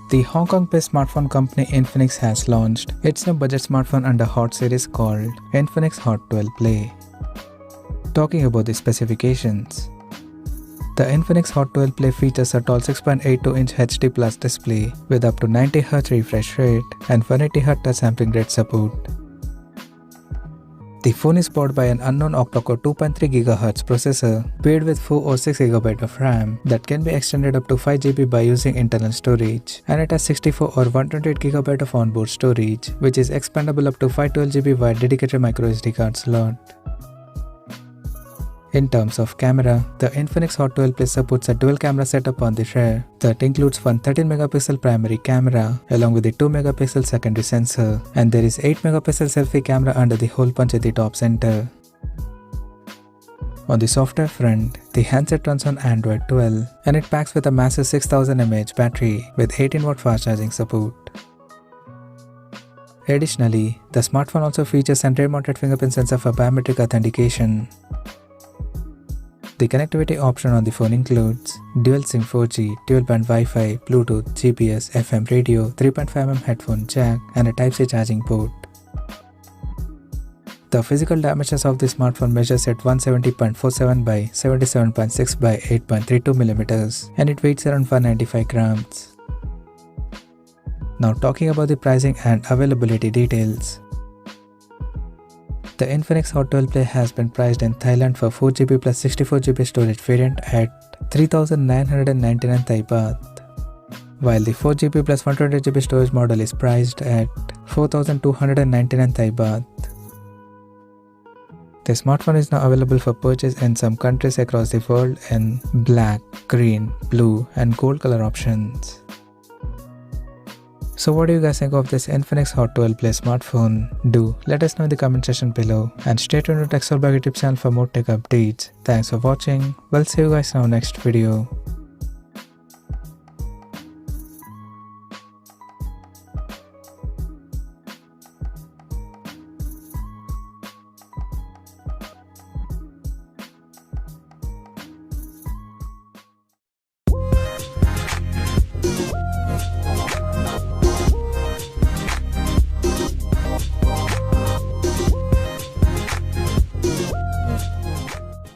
The Hong Kong-based smartphone company Infinix has launched its new budget smartphone under Hot series called Infinix Hot 12 Play. Talking about the specifications, the Infinix Hot 12 Play features a tall 6.82-inch HD Plus display with up to 90Hz refresh rate and 180Hz touch sampling rate support. The phone is powered by an unknown octa-core 2.3 GHz processor paired with 4 or 6 GB of RAM that can be extended up to 5 GB by using internal storage, and it has 64 or 128 GB of onboard storage, which is expandable up to 512 GB via dedicated microSD card slot. In terms of camera, the Infinix Hot 12 Play supports a dual camera setup on the rear that includes one 13MP primary camera along with a 2MP secondary sensor, and there is 8MP selfie camera under the hole punch at the top center. On the software front, the handset runs on Android 12 and it packs with a massive 6000 mAh battery with 18W fast charging support. Additionally, the smartphone also features an rear-mounted fingerprint sensor for biometric authentication. The connectivity option on the phone includes dual SIM 4G, dual band Wi-Fi, Bluetooth, GPS, FM radio, 3.5mm headphone jack, and a Type-C charging port. The physical dimensions of the smartphone measures at 170.47 by 77.6 by 8.32mm and it weighs around 195 grams. Now talking about the pricing and availability details. The Infinix Hot 12 Play has been priced in Thailand for 4GB plus 64GB storage variant at 3,999 Thai baht, while the 4GB plus 128GB storage model is priced at 4,299 Thai baht. The smartphone is now available for purchase in some countries across the world in black, green, blue, and gold color options. So what do you guys think of this Infinix Hot 12 Play smartphone? Do let us know in the comment section below and stay tuned to TechSolve YouTube channel for more tech updates. Thanks for watching. We'll see you guys in our next video.